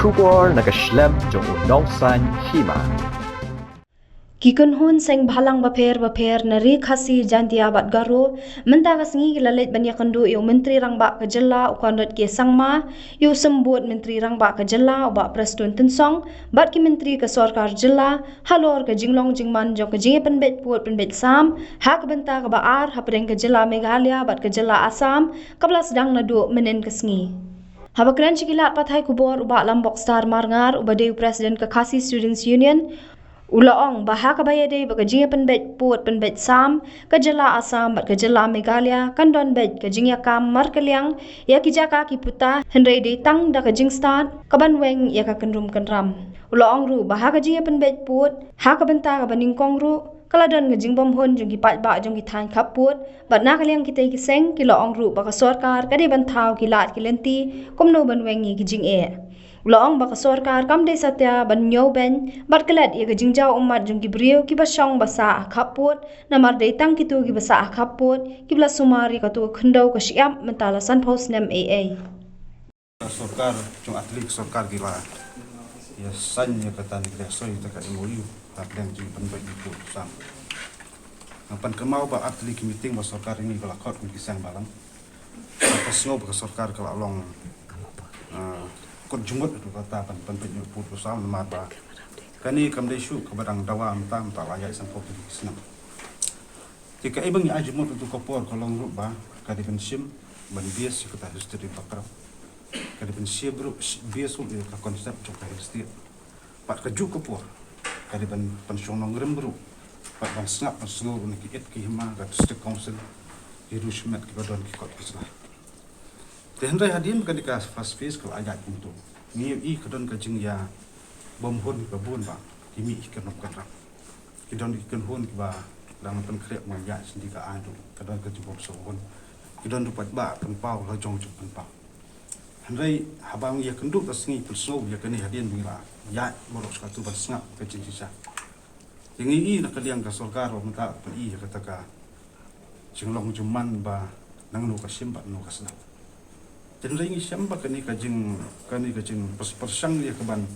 Shubor nakaslem jong udongsan Hima. Kikunhun seng bhalang baper nari khasi jantia bat garo mentagas ngi lalet banya kandu yu menteri rangba kejela ukandot ke sangma yu sembut menteri rangba kejela uba prestun tensong bat ki menteri ke Sorkar jela halor ke jinglong jingman jong ke jinge penbet puat penbet sam hak benta ke baar hapreng kejela Meghalaya bat kejela Assam kabla sedang nadu menen kesngi. Habakran cikilat pathai kubor uba Lambokstar marngar uba dew presiden ke Khasi Students Union Ulaong bahak baya day bagajinga penbet puat penbet sam kejela Assam bat kejela Meghalaya kandon bet kejinga kam markeliang ya kijaka kiputa hendrai day tang da kejing start kaban weng ya ka kendrum kenram Ulaong ru bahak kejinga penbet puat hak benta ka baningkong ru kaladon ngejing bom hon jong kipat ba jong kitang Khappud bat na kaliang kita kiseng kilaong ru baka Sorkar kade bantau kilat kilenti komno ban wengi kijing Ulang baka Sorkar kam de satya ban nyaw ben bat Klet ya gajingjau Ummat jong gibriu ki basong basa Khappud namar de tang kitu gi basa Khappud ki bla sumari ka tu khendau ka siam mentala san post nem Sorkar jong atlik Sorkar gila ya san ya kata ni dia soi ta ka MOU ta plan jing pen bagi pu sam ngapan kemau ba atlik meeting ba Sorkar ini kala khot ki sang balang pas ngo ba Sorkar kala long kot jumut tu kata pan pen pu sam ma ba kani kam de shu ka badang dawa am ta layak san pok ki senam jika ibang ya ajumut tu kopor kolong ru ba ka di pensim ban bias kita history pakra kada ben sebru biasul ka konsep coba history pat ka ju kopor kada ben pensiun ngrem bru pat ban snap pensiun ni ki et ki Hima ka district council Ummat ki badon ki kot kislah Hendrai hadim ka dika fast face ka ajak untuk ni i kadon ka jing ya bom hon ka bun ba kimi ka nom ka ram ki don ki kan hon ki ba dang pen krep ma ya sindi ka adu kadon ka jibom so hon ki don rupat ba pen pau la jong pen pau Hendrai habang ya kenduk ka singi pulso ya kani hadin bingla ya boros ka tu ban snap ka jing sisa yang i na kaliang ka Sorkar ro menta pen i ka taka jinglong juman ba nang nu ka simba nu ka senap Hendrai ngi samba kani ka jing persang ya keban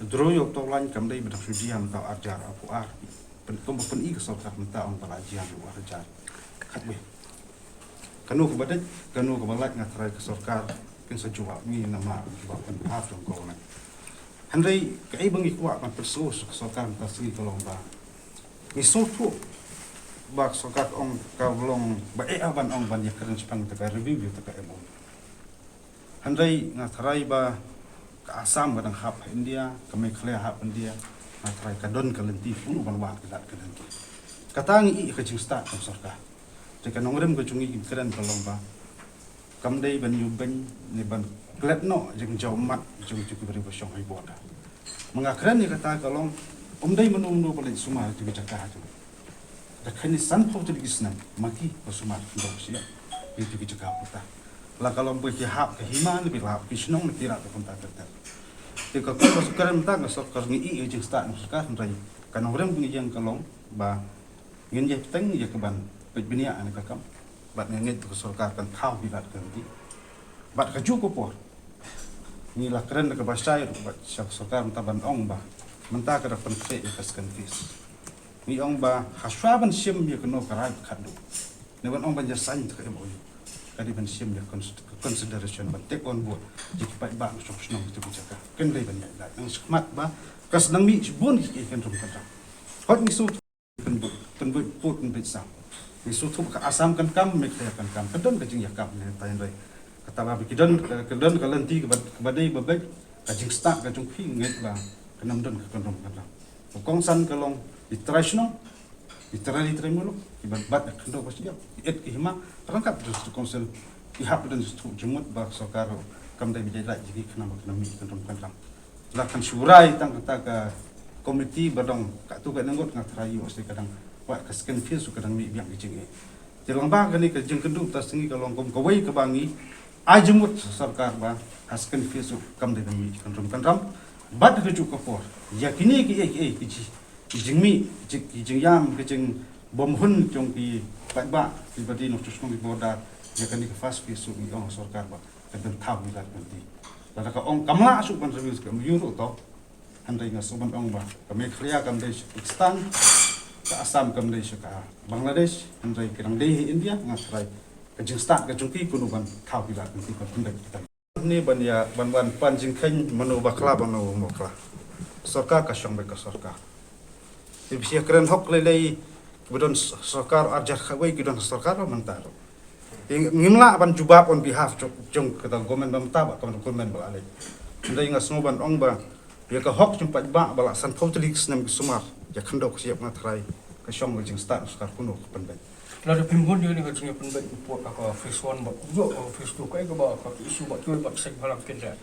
droyo to lan kam dai bedak sudiam ta ajar apu ar pen kom pen i ka Sorkar menta on pelajian lu ajar khatbe kanu ke badat kanu ke balat ngatrai ke Sorkar kin sejual ni nama jual pen haf jong ko na Hendrai ka ai bangi kuat pan perso Sorkar ta sini tolong ba ni so tu ba Sorkar ong ka long ba aban ong ban ya keren sepang ta ka review ta ka emo Hendrai ngatrai ba ka Assam kadang hap India ka Meghalaya hap India ngatrai ka don ka lenti pun ban wa ka dat ka lenti katangi i ka jing start ka Sorkar jika nongrem ka chungi keren tolong ba kam dai ban yu ben ni ban Klet no jing jau Ummat jing cukup beri bosong ai boda mengakren ni kata kalong dai menung paling sumar tu bicara tu dah kini san pau tu gisna maki sumar ndo sia itu bicara puta la kalau bagi hak ke Hima ni bila ki senong ni kira tu pun tak tertel jika kau masukkan mentang Sorkar ni i jing start Sorkar rai kan orang bunyi yang kalong ba ngin je teng je ke ban binia an ka kam bat ngit ke Sorkar kan thau bilat kan ti bat ka ju ko por ni la keren ke basai bat Sorkar menta ban ong ba menta ka pen fe kas kan fis ni ong ba haswaban sim ye ke no karai khadu ni ban ong ban je san ke mo kadi ban sim ye consideration ban take on board jiki pai ba sok snong tu bicara ken dai ban ya nang smat ba kas nang mi bon ki kan rum kan hot ni su kan put kan bisa ni su tu ka Assam kan kam Meghalaya kan kam kadon ka jing ya kam ni tain rai kata ba bikidon ka lenti ka badai babek ka jing sta ka jung phi nget ba kanam don ka rum kan kong san ka long iterational literally tremolo ibat bat kendo pas dia et ki Hima rangkap tu konsel ki hap dan tu jumut ba Sorkar kam dai bijai la jigi kana ba kana mi kan rum kan la kan surai tang kata ka komiti badong ka tu ka nanggot ngatrai osti kadang wa ka sken feel su kadang mi biang jing e jelang ba kani ka jing kendu ta singi ka long kom ka wei ka bangi ajumut Sorkar ba hasken feel su kam dai mi kan ram bat ka ju ka por yakini ki ki jing mi jing yam ke jing bom hun jong ki pat ba ki badi no tus ko mi boda ya kan ni ka fast piece mi ong Sorkar ba ka ben thau mi la kan ti Lada ka ong kamla su ban reviews ka muyuro to. Handai nga soban ong ba. Kami Korea kam dei Pakistan. Ka Assam kam dei ka Bangladesh. Handai kirang dei India nga trai. Ka jingstan ka jungki kunuban thau bila kan ti kan handai kita. Ni ban ya ban panjing khain manu bakla banu mokla. Sorkar ka shong ka sorkar. Ibsia keren hok lelei budon sorkar arjar khawai kidon sorkar mantaro. Ngimla ban jubab on behalf jong kata government bamta ba government balale. Ndai nga snoban ong ba ya ka hok jumpa ba bala san pautrix nam sumar ya khandok siap ngatrai ka shong jing start sorkar kuno penben. Lalu pimpun dia ni kerja penbaik report aku phase 1 buat juga phase 2 kai ke bah isu buat jual buat sek halam kerja.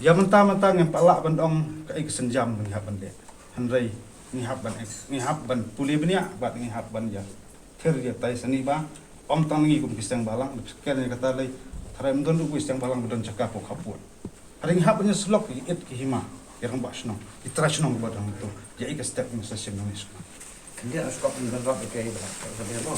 Ya mentah-mentah yang palak bandong kai senjam ngihap bande. Handai ngihap ban puli benia bat ngihap ban ya. Ker dia tai seni ba om tang ngi kum kisang balang sekian kata lai tharai mudon ku kisang balang mudon cakap ko Khappud. Ada ngihap nya slok it ki Hima yang basno. Itrashno badang tu. Ya ik step ni session ni. Dia suka mengenal pakai sebenarnya mau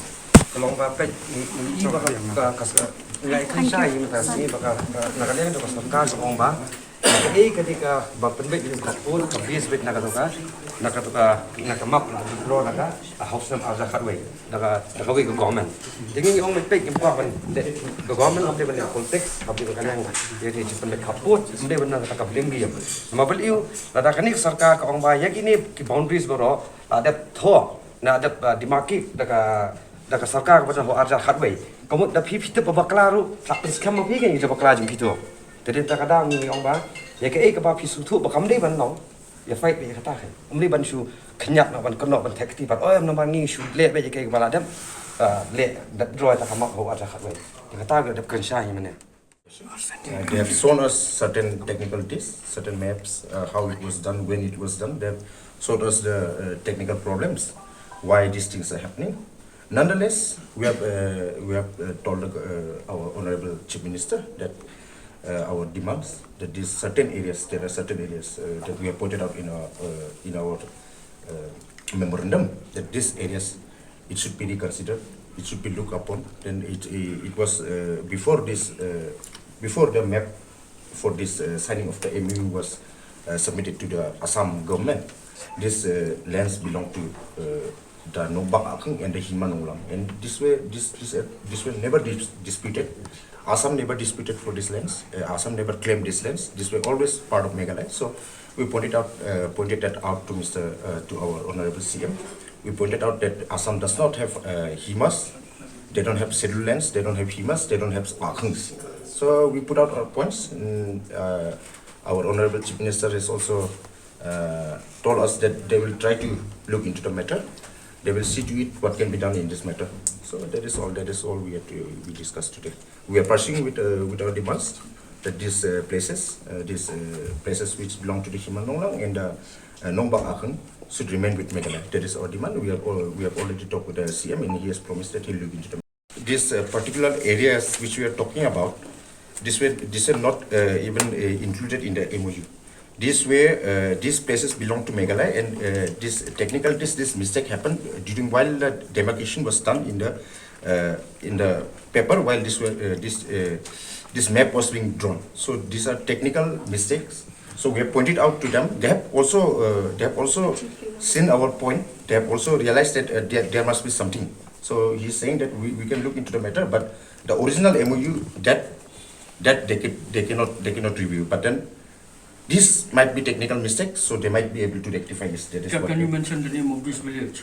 kalau nggak pakai ini bakal kasar nggak ikan saya ini pasti bakal nakalian itu kasar kas omba jadi ketika bapen bet ini Khappud kabis bet nakatuka nakamap bro naka house nam aja katway nakawi ke government jadi orang bet important ke government ambil banyak konteks ambil kalian jadi cepat bet Khappud ambil benar kata kablim dia mabel iu lada kanik sarkar ke omba ya gini ki boundaries bro ada thor na ada dimaki daga sarkar kepada ho arja khatway kamu da phi phit pa baklaru sakpen skam phi ke ni bakla jing phito jadi ta kadang ni ong ba ya ke ka ba phi su thu ba kam dei ban no ya fight be kata ke umri ban su khnyak na ban konok ban thekti ba oi nam ban ni su le be ke ba la dam le da droy ta kamak ho arja khatway ya kata ga da kan sha ni mane. They have shown us certain technicalities, certain maps, how it was done, when it was done. They have showed us the technical problems, why these things are happening. Nonetheless, we have told our Honorable Chief Minister that our demands, that there are certain areas that we have pointed out in our memorandum, that these areas, it should be reconsidered, it should be looked upon. Then it was before the map for this signing of the MOU was submitted to the Assam government. These lands belong to the Lambokstarwell and the Hima, and this were never disputed. Assam never disputed for these lands. Assam never claimed these lands. These were always part of Meghalaya. So we pointed that out to our Honorable CM. We pointed out that Assam does not have Himas. They don't have scheduled lands. They don't have Himas. They don't have Akhangs. So we put out our points. And, our Honorable Chief Minister has also told us that they will try to look into the matter. They will see to it what can be done in this matter. So that is all we discussed today. We are pursuing with our demands that these places which belong to the Himanonglang and Lambokstarwell should remain with Meghalaya. That is our demand. We have already talked with the CM and he has promised that he will look into them. These particular areas which we are talking about, these are not even included in the MOU. These places belong to Meghalaya, and this mistake happened while the demarcation was done in the paper while this map was being drawn. So these are technical mistakes. So we have pointed out to them. They have also seen our point. They have also realized that there must be something. So he's saying that we can look into the matter, but the original MOU that they cannot review. But then this might be technical mistakes, so they might be able to rectify this. Can you mention the name of this village?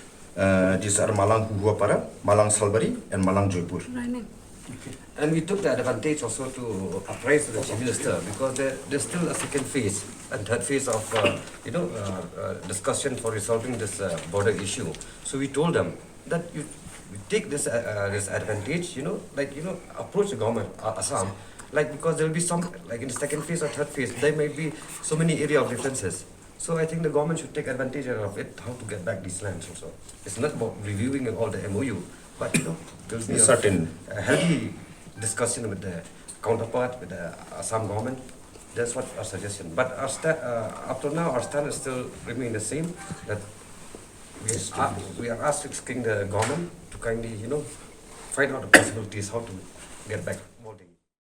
These are Malang Huhuapara, Malang Salbari, and Malang Joypur. Okay. And we took the advantage also to appraise the Chief Minister because there's still a second phase and third phase of discussion for resolving this border issue. So we told them that you take this advantage, approach the government, Assam, because there will be some, in the second phase or third phase, there may be so many area of differences. So I think the government should take advantage of it, how to get back these lands also. It's not about reviewing all the MOU, but there will be a healthy discussion with the counterpart, with the Assam government. That's what our suggestion. But up to now, our stand is still remain the same, that we are asking the government to kindly, find out the possibilities how to get back.